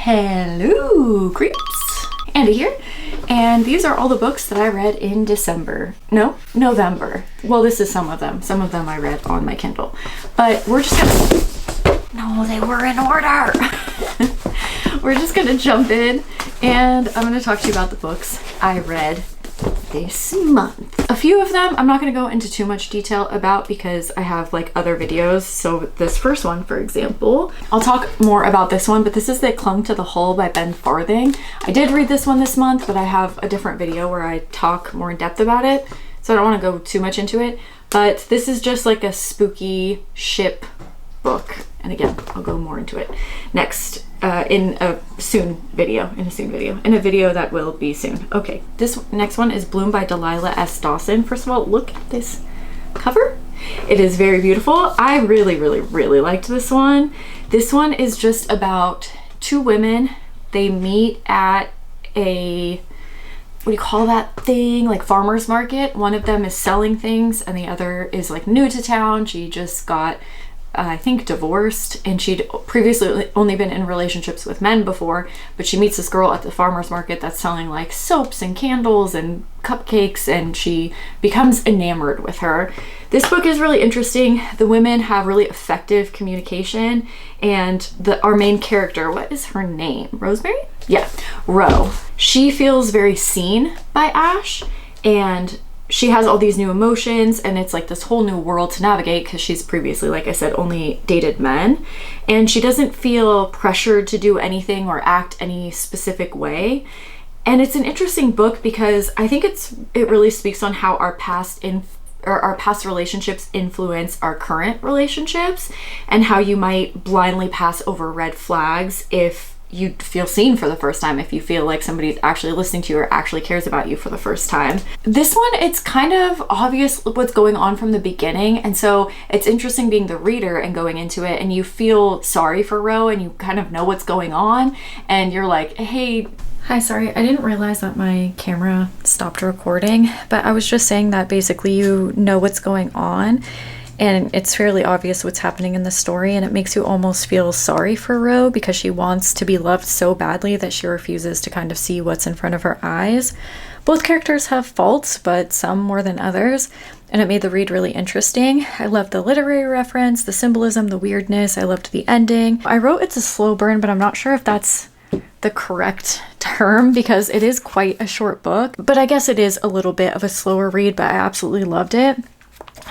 Hello, creeps! Andy here, and these are all the books that I read in November. Well, this is some of them. Some of them I read on my Kindle, but we're just gonna... No, they were in order! We're just gonna jump in, and I'm gonna talk to you about the books I read this month. A few of them I'm not going to go into too much detail about because I have like other videos. So this first one, for example, I'll talk more about this one, but this is They Clung to the Hull by Ben Farthing. I did read this one this month, but I have a different video where I talk more in depth about it, so I don't want to go too much into it. But this is just like a spooky ship book, and again, I'll go more into it next in a video that will be soon. Okay, this next one is Bloom by Delilah S. Dawson. First of all, look at this cover. It is very beautiful. I really liked this one. This one is just about two women. They meet at a, what do you call that thing, like farmer's market. One of them is selling things and the other is like new to town. She just got I think divorced, and she'd previously only been in relationships with men before, but she meets this girl at the farmer's market that's selling like soaps and candles and cupcakes, and she becomes enamored with her. This book is really interesting. The women have really effective communication, and our main character, what is her name? Rosemary? Yeah, Ro. She feels very seen by Ash, and she has all these new emotions, and it's like this whole new world to navigate because she's previously, like I said, only dated men, and she doesn't feel pressured to do anything or act any specific way. And it's an interesting book because I think it really speaks on how our past relationships influence our current relationships, and how you might blindly pass over red flags if you feel seen for the first time, if you feel like somebody's actually listening to you or actually cares about you for the first time. This one, it's kind of obvious what's going on from the beginning, and so it's interesting being the reader and going into it, and you feel sorry for Ro, and you kind of know what's going on, and you're like, hey, hi, sorry, I didn't realize that my camera stopped recording, but I was just saying that basically you know what's going on, and it's fairly obvious what's happening in the story, and it makes you almost feel sorry for Ro because she wants to be loved so badly that she refuses to kind of see what's in front of her eyes. Both characters have faults, but some more than others, and it made the read really interesting. I loved the literary reference, the symbolism, the weirdness. I loved the ending. I wrote it's a slow burn, but I'm not sure if that's the correct term because it is quite a short book, but I guess it is a little bit of a slower read, but I absolutely loved it.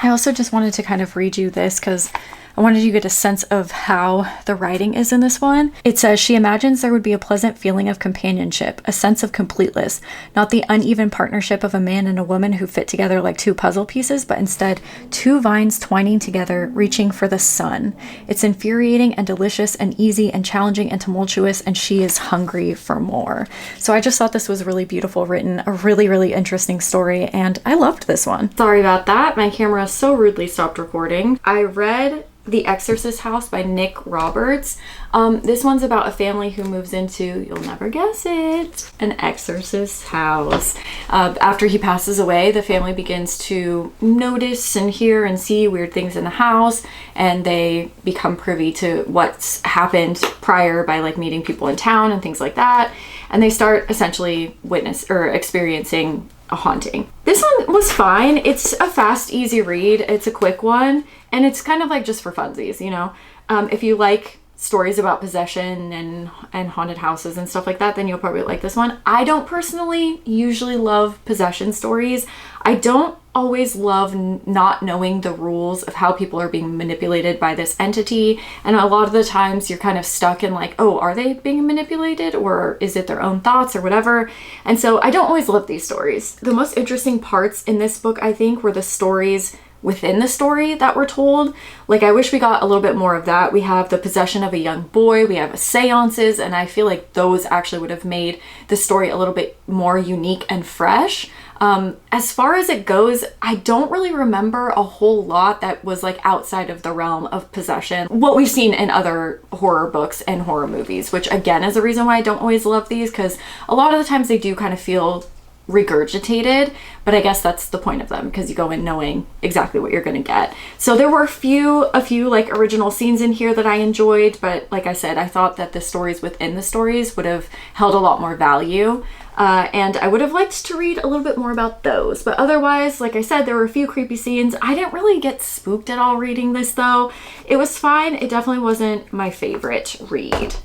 I also just wanted to kind of read you this because I wanted you to get a sense of how the writing is in this one. It says, she imagines there would be a pleasant feeling of companionship, a sense of completeness, not the uneven partnership of a man and a woman who fit together like two puzzle pieces, but instead two vines twining together, reaching for the sun. It's infuriating and delicious and easy and challenging and tumultuous, and she is hungry for more. So I just thought this was really beautiful written, a really interesting story, and I loved this one. Sorry about that. My camera so rudely stopped recording. I read The Exorcist House by Nick Roberts. This one's about a family who moves into, you'll never guess it, an exorcist house. After he passes away, the family begins to notice and hear and see weird things in the house, and they become privy to what's happened prior by like meeting people in town and things like that, and they start essentially experiencing a haunting. This one was fine. It's a fast, easy read. It's a quick one, and it's kind of like just for funsies, you know. If you like stories about possession and haunted houses and stuff like that, then you'll probably like this one. I don't personally usually love possession stories. I don't always love not knowing the rules of how people are being manipulated by this entity, and a lot of the times you're kind of stuck in like, oh, are they being manipulated, or is it their own thoughts or whatever? And so I don't always love these stories. The most interesting parts in this book, I think, were the stories within the story that were told. Like, I wish we got a little bit more of that. We have the possession of a young boy, we have seances, and I feel like those actually would have made the story a little bit more unique and fresh. As far as it goes, I don't really remember a whole lot that was like outside of the realm of possession, what we've seen in other horror books and horror movies, which again is a reason why I don't always love these, because a lot of the times they do kind of feel regurgitated, but I guess that's the point of them, because you go in knowing exactly what you're going to get. So there were a few like original scenes in here that I enjoyed, but like I said, I thought that the stories within the stories would have held a lot more value, and I would have liked to read a little bit more about those. But otherwise, like I said, there were a few creepy scenes. I didn't really get spooked at all reading this though. It was fine. It definitely wasn't my favorite read.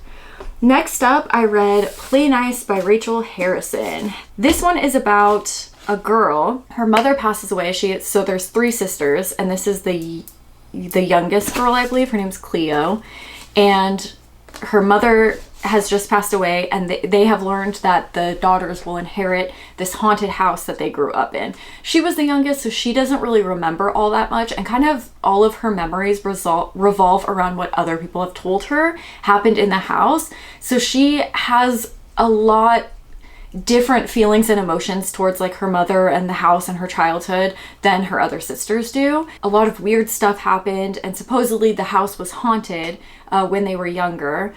Next up, I read Play Nice by Rachel Harrison. This one is about a girl. Her mother passes away. So there's 3 sisters, and this is the youngest girl, I believe. Her name's Cleo. And her mother has just passed away, and they have learned that the daughters will inherit this haunted house that they grew up in. She was the youngest, so she doesn't really remember all that much, and kind of all of her memories revolve around what other people have told her happened in the house. So she has a lot different feelings and emotions towards like her mother and the house and her childhood than her other sisters do. A lot of weird stuff happened, and supposedly the house was haunted when they were younger.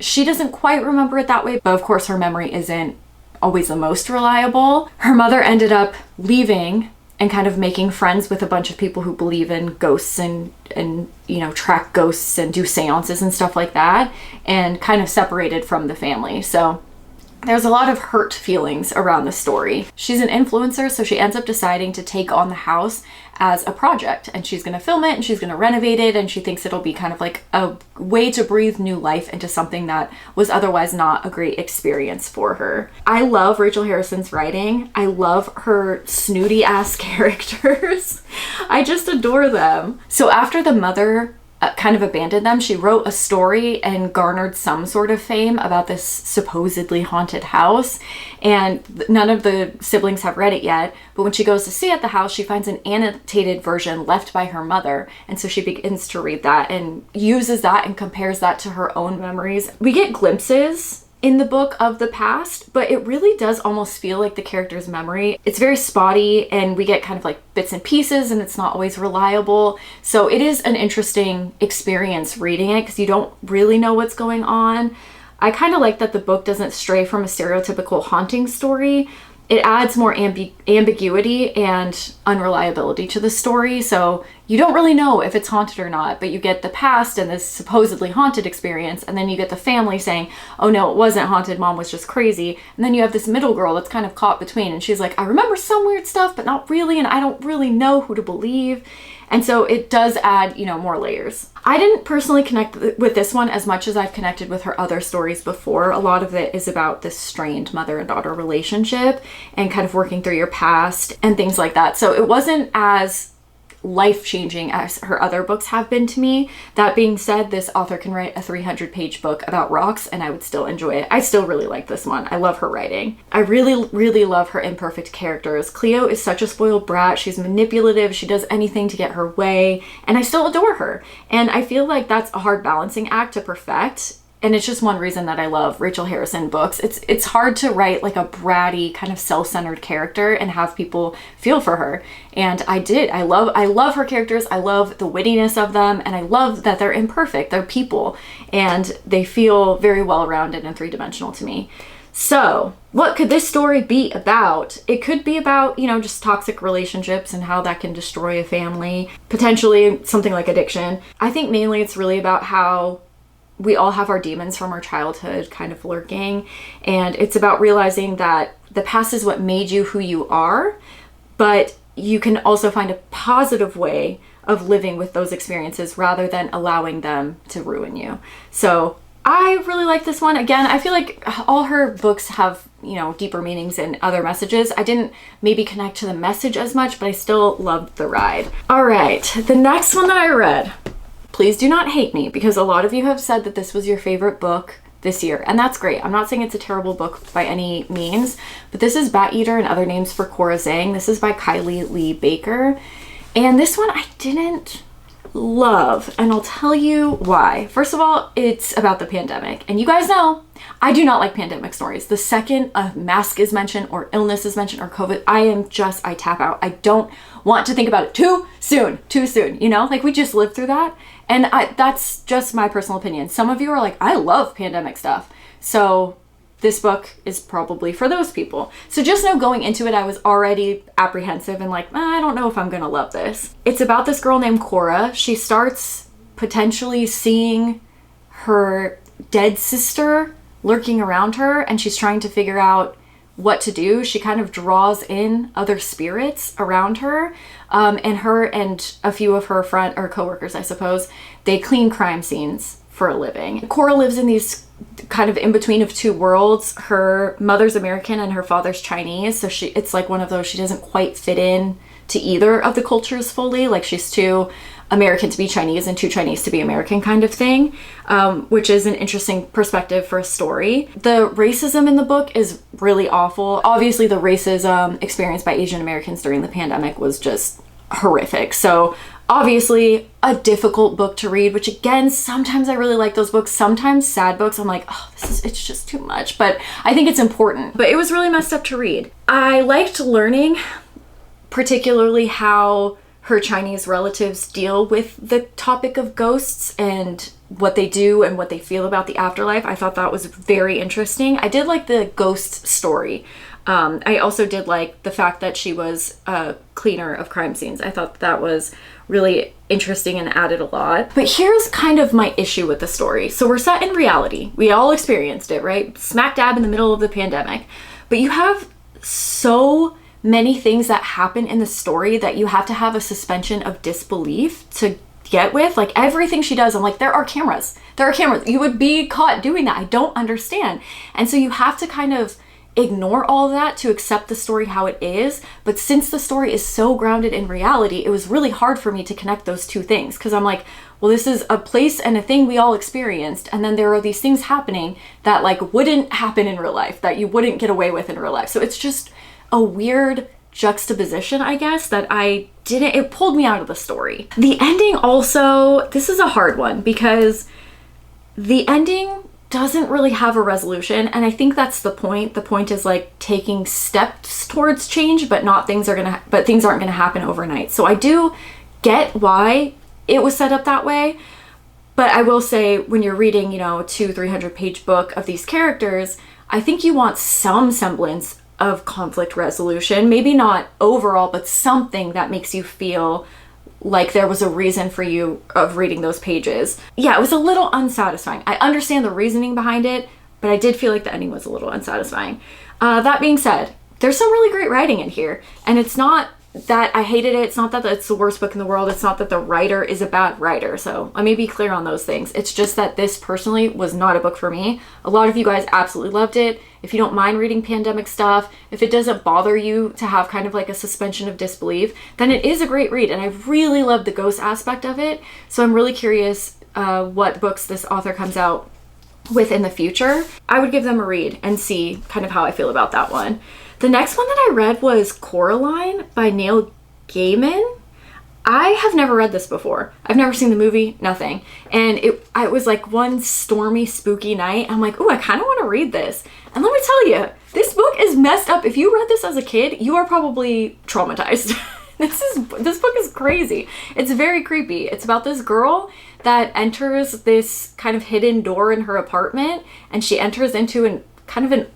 She doesn't quite remember it that way, but of course her memory isn't always the most reliable. Her mother ended up leaving and kind of making friends with a bunch of people who believe in ghosts and you know, track ghosts and do seances and stuff like that, and kind of separated from the family. So there's a lot of hurt feelings around the story. She's an influencer, so she ends up deciding to take on the house as a project, and she's going to film it and she's going to renovate it, and she thinks it'll be kind of like a way to breathe new life into something that was otherwise not a great experience for her. I love Rachel Harrison's writing. I love her snooty ass characters. I just adore them. So after the mother kind of abandoned them, she wrote a story and garnered some sort of fame about this supposedly haunted house, and none of the siblings have read it yet, but when she goes to see at the house, she finds an annotated version left by her mother, and so she begins to read that and uses that and compares that to her own memories. We get glimpses in the book of the past, but it really does almost feel like the character's memory. It's very spotty, and we get kind of like bits and pieces, and it's not always reliable. So it is an interesting experience reading it, because you don't really know what's going on. I kind of like that the book doesn't stray from a stereotypical haunting story. It adds more ambiguity and unreliability to the story, so you don't really know if it's haunted or not, but you get the past and this supposedly haunted experience, and then you get the family saying, oh no, it wasn't haunted, mom was just crazy, and then you have this middle girl that's kind of caught between, and she's like, I remember some weird stuff, but not really, and I don't really know who to believe. And so it does add, you know, more layers. I didn't personally connect with this one as much as I've connected with her other stories before. A lot of it is about this strained mother and daughter relationship and kind of working through your past and things like that. So it wasn't as life-changing as her other books have been to me. That being said, this author can write a 300-page book about rocks and I would still enjoy it. I still really like this one. I love her writing. I really love her imperfect characters. Cleo is such a spoiled brat. She's manipulative. She does anything to get her way, and I still adore her. And I feel like that's a hard balancing act to perfect. And it's just one reason that I love Rachel Harrison books. It's hard to write like a bratty kind of self-centered character and have people feel for her. And I did. I love her characters. I love the wittiness of them, and I love that they're imperfect. They're people, and they feel very well-rounded and three-dimensional to me. So, what could this story be about? It could be about, you know, just toxic relationships and how that can destroy a family. Potentially something like addiction. I think mainly it's really about how we all have our demons from our childhood kind of lurking, and it's about realizing that the past is what made you who you are, but you can also find a positive way of living with those experiences rather than allowing them to ruin you. So I really like this one. Again, I feel like all her books have, you know, deeper meanings and other messages. I didn't maybe connect to the message as much, but I still loved the ride. All right, the next one that I read, please do not hate me, because a lot of you have said that this was your favorite book this year, and that's great. I'm not saying it's a terrible book by any means, but this is Bat Eater and Other Names for Corazang. This is by Kylie Lee Baker, and this one I didn't love, and I'll tell you why. First of all, it's about the pandemic, and you guys know I do not like pandemic stories. The second a mask is mentioned or illness is mentioned or COVID, I tap out. I don't want to think about it too soon, you know? Like, we just lived through that. And that's just my personal opinion. Some of you are like, I love pandemic stuff. So this book is probably for those people. So just know going into it, I was already apprehensive and like, I don't know if I'm gonna love this. It's about this girl named Cora. She starts potentially seeing her dead sister lurking around her, and she's trying to figure out what to do. She kind of draws in other spirits around her, and her and a few of her co-workers, I suppose, they clean crime scenes for a living. Cora lives in these kind of in between of two worlds. Her mother's American and her father's Chinese, so it's like one of those, she doesn't quite fit in to either of the cultures fully. Like she's too American to be Chinese and too Chinese to be American kind of thing, which is an interesting perspective for a story. The racism in the book is really awful. Obviously the racism experienced by Asian Americans during the pandemic was just horrific. So obviously a difficult book to read, which again, sometimes I really like those books. Sometimes sad books, I'm like, oh, it's just too much, but I think it's important. But it was really messed up to read. I liked learning particularly how her Chinese relatives deal with the topic of ghosts and what they do and what they feel about the afterlife. I thought that was very interesting. I did like the ghost story. I also did like the fact that she was a cleaner of crime scenes. I thought that was really interesting and added a lot. But here's kind of my issue with the story. So we're set in reality. We all experienced it, right? Smack dab in the middle of the pandemic. But you have so many things that happen in the story that you have to have a suspension of disbelief to get with. Like everything she does, I'm like, there are cameras. You would be caught doing that. I don't understand. And so you have to kind of ignore all of that to accept the story how it is. But since the story is so grounded in reality, it was really hard for me to connect those two things, because I'm like, well, this is a place and a thing we all experienced, and then there are these things happening that like wouldn't happen in real life, that you wouldn't get away with in real life. So it's just a weird juxtaposition, I guess, that it pulled me out of the story. The ending also, this is a hard one because the ending doesn't really have a resolution, and I think that's the point. The point is like taking steps towards change, but things aren't gonna happen overnight. So I do get why it was set up that way, but I will say when you're reading, 200-300 page book of these characters, I think you want some semblance of conflict resolution, maybe not overall, but something that makes you feel like there was a reason for you of reading those pages. Yeah, it was a little unsatisfying. I understand the reasoning behind it, but I did feel like the ending was a little unsatisfying. That being said, there's some really great writing in here, and it's not that I hated it. It's not that it's the worst book in the world. It's not that the writer is a bad writer. So let me be clear on those things. It's just that this personally was not a book for me. A lot of you guys absolutely loved it. If you don't mind reading pandemic stuff, if it doesn't bother you to have kind of like a suspension of disbelief, then it is a great read. And I really loved the ghost aspect of it. So I'm really curious what books this author comes out with in the future. I would give them a read and see kind of how I feel about that one. The next one that I read was Coraline by Neil Gaiman. I have never read this before. I've never seen the movie, nothing. And it was like one stormy, spooky night. I'm like, oh, I kind of want to read this. And let me tell you, this book is messed up. If you read this as a kid, you are probably traumatized. This book is crazy. It's very creepy. It's about this girl that enters this kind of hidden door in her apartment, and she enters into an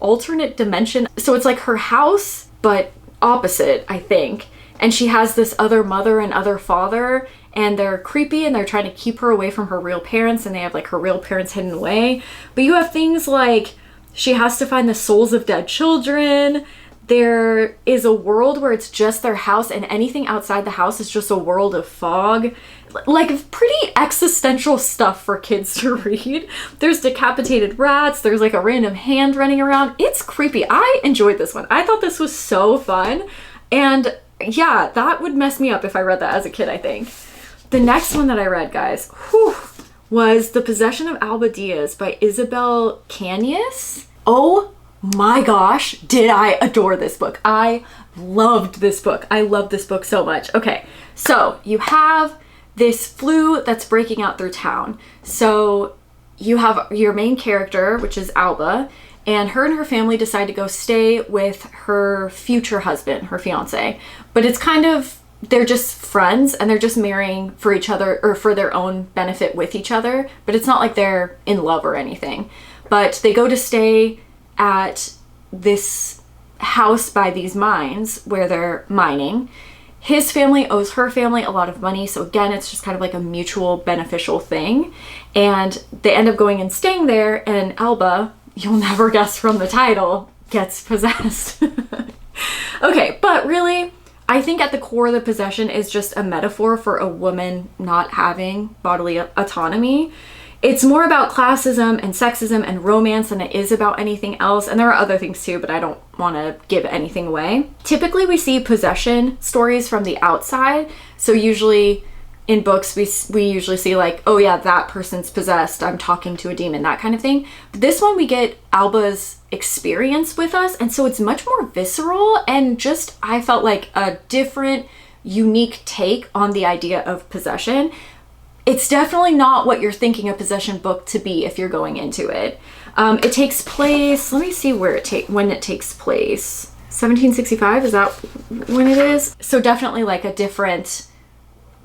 alternate dimension. So it's like her house, but opposite, I think. And she has this other mother and other father, and they're creepy, and they're trying to keep her away from her real parents, and they have like her real parents hidden away. But you have things like she has to find the souls of dead children. There is a world where it's just their house, and anything outside the house is just a world of fog. Like pretty existential stuff for kids to read. There's decapitated rats. There's like a random hand running around. It's creepy. I enjoyed this one. I thought this was so fun. And yeah, that would mess me up if I read that as a kid, I think. The next one that I read, guys, was The Possession of Alba by Isabel Cañas. Oh my gosh, did I adore this book. I loved this book. I love this book so much. Okay, so you have this flu that's breaking out through town. So you have your main character, which is Alba, and her family decide to go stay with her future husband, her fiance. But it's kind of, they're just friends, and they're just marrying for each other or for their own benefit with each other. But it's not like they're in love or anything. But they go to stay at this house by these mines where they're mining. His family owes her family a lot of money, so again, it's just kind of like a mutual beneficial thing. And they end up going and staying there, and Alba, you'll never guess from the title, gets possessed. Okay, but really, I think at the core of the possession is just a metaphor for a woman not having bodily autonomy. It's more about classism and sexism and romance than it is about anything else. And there are other things too, but I don't want to give anything away. Typically, we see possession stories from the outside. So usually in books, we usually see like, oh yeah, that person's possessed, I'm talking to a demon, that kind of thing. But this one, we get Alba's experience with us. And so it's much more visceral and just, I felt like a different, unique take on the idea of possession. It's definitely not what you're thinking a possession book to be if you're going into it. It takes place, let me see when it takes place. 1765, is that when it is? So definitely like a different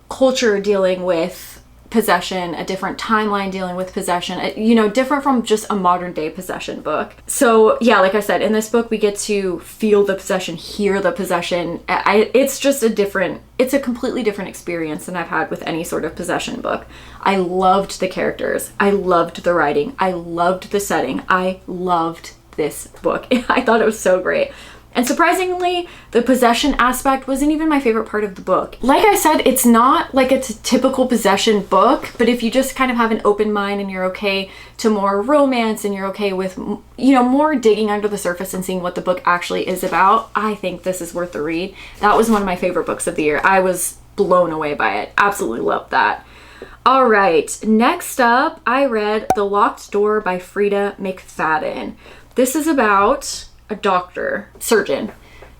culture dealing with possession, a different timeline dealing with possession, you know, different from just a modern day possession book. So yeah, like I said, in this book, we get to feel the possession, hear the possession. It's just it's a completely different experience than I've had with any sort of possession book. I loved the characters. I loved the writing. I loved the setting. I loved this book. I thought it was so great. And surprisingly, the possession aspect wasn't even my favorite part of the book. Like I said, it's not like it's a typical possession book, but if you just kind of have an open mind and you're okay to more romance and you're okay with, you know, more digging under the surface and seeing what the book actually is about, I think this is worth the read. That was one of my favorite books of the year. I was blown away by it. Absolutely loved that. All right, next up, I read The Locked Door by Frida McFadden. This is about a surgeon.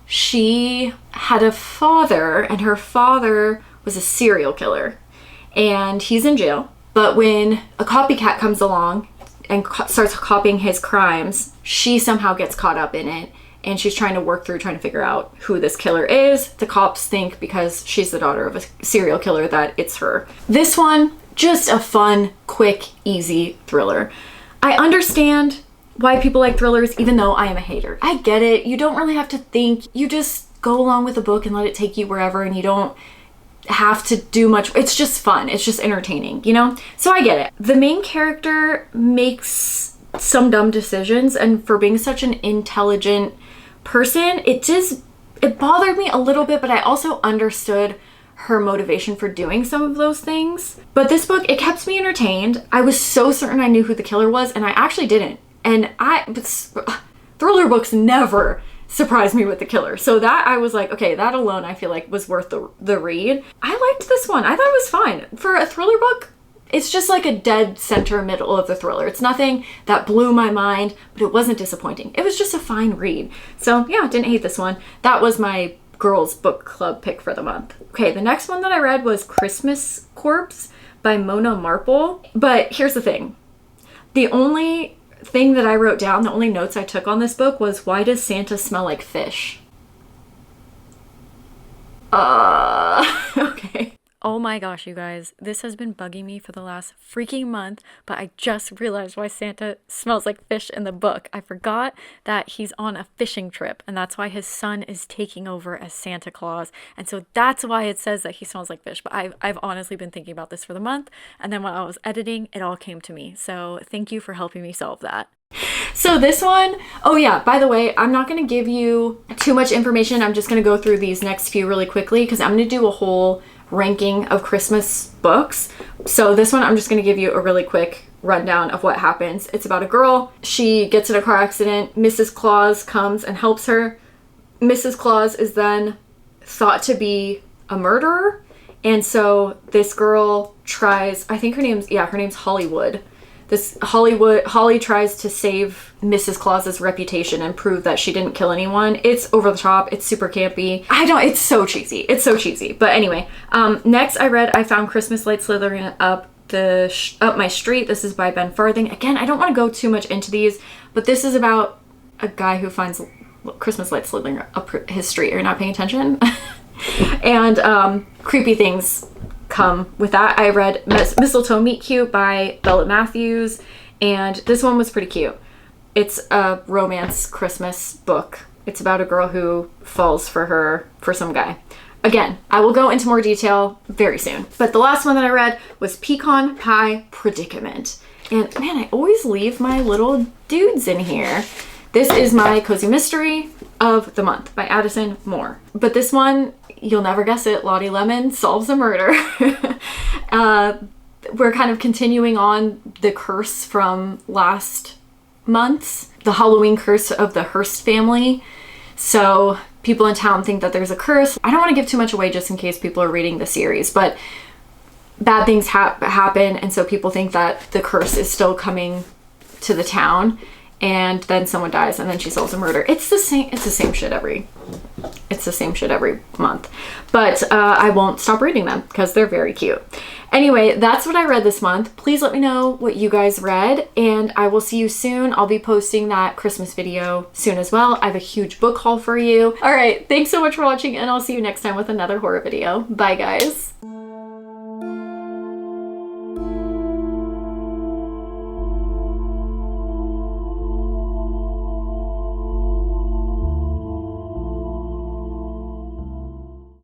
She had a father, and her father was a serial killer, and he's in jail. But when a copycat comes along and starts copying his crimes, she somehow gets caught up in it, and she's trying to figure out who this killer is. The cops think because she's the daughter of a serial killer that it's her. This one, just a fun, quick, easy thriller. I understand why people like thrillers, even though I am a hater. I get it. You don't really have to think. You just go along with the book and let it take you wherever, and you don't have to do much. It's just fun. It's just entertaining, you know? So I get it. The main character makes some dumb decisions, and for being such an intelligent person, it bothered me a little bit, but I also understood her motivation for doing some of those things. But this book, it kept me entertained. I was so certain I knew who the killer was, and I actually didn't. And thriller books never surprise me with the killer. So that I was like, okay, that alone I feel like was worth the read. I liked this one. I thought it was fine. For a thriller book, it's just like a dead center middle of the thriller. It's nothing that blew my mind, but it wasn't disappointing. It was just a fine read. So yeah, didn't hate this one. That was my girls book club pick for the month. Okay, the next one that I read was Christmas Corpse by Mona Marple. But here's the thing. The only thing that I wrote down, the only notes I took on this book was, why does Santa smell like fish? Okay. Oh my gosh, you guys, this has been bugging me for the last freaking month, but I just realized why Santa smells like fish in the book. I forgot that he's on a fishing trip, and that's why his son is taking over as Santa Claus, and so that's why it says that he smells like fish. But I've honestly been thinking about this for the month, and then when I was editing, it all came to me. So thank you for helping me solve that. So this one, oh yeah, by the way, I'm not going to give you too much information. I'm just going to go through these next few really quickly because I'm going to do a whole ranking of Christmas books. So this one, I'm just going to give you a really quick rundown of what happens. It's about a girl. She gets in a car accident. Mrs. Claus comes and helps her. Mrs. Claus is then thought to be a murderer. And so this girl tries, I think her name's Hollywood. Holly tries to save Mrs. Claus's reputation and prove that she didn't kill anyone. It's over the top. It's super campy. It's so cheesy. It's so cheesy. But anyway, next I found Christmas Lights Slithering Up My Street. This is by Ben Farthing. Again, I don't want to go too much into these, but this is about a guy who finds Christmas lights slithering up his street. Are you not paying attention? And creepy things come with that. I read Mistletoe Meet Cute by Bella Matthews, and this one was pretty cute. It's a romance Christmas book. It's about a girl who falls for some guy. Again, I will go into more detail very soon. But the last one that I read was Pecan Pie Predicament. And man, I always leave my little dudes in here. This is my cozy mystery of the month by Addison Moore. But this one, you'll never guess it, Lottie Lemon solves a murder. We're kind of continuing on the curse from last month's, the Halloween curse of the Hearst family. So people in town think that there's a curse. I don't want to give too much away just in case people are reading the series, but bad things happen, and so people think that the curse is still coming to the town, and then someone dies and then she solves a murder. It's the same shit every month. But I won't stop reading them because they're very cute. Anyway, that's what I read this month. Please let me know what you guys read, and I will see you soon. I'll be posting that Christmas video soon as well. I have a huge book haul for you. All right, thanks so much for watching, and I'll see you next time with another horror video. Bye, guys.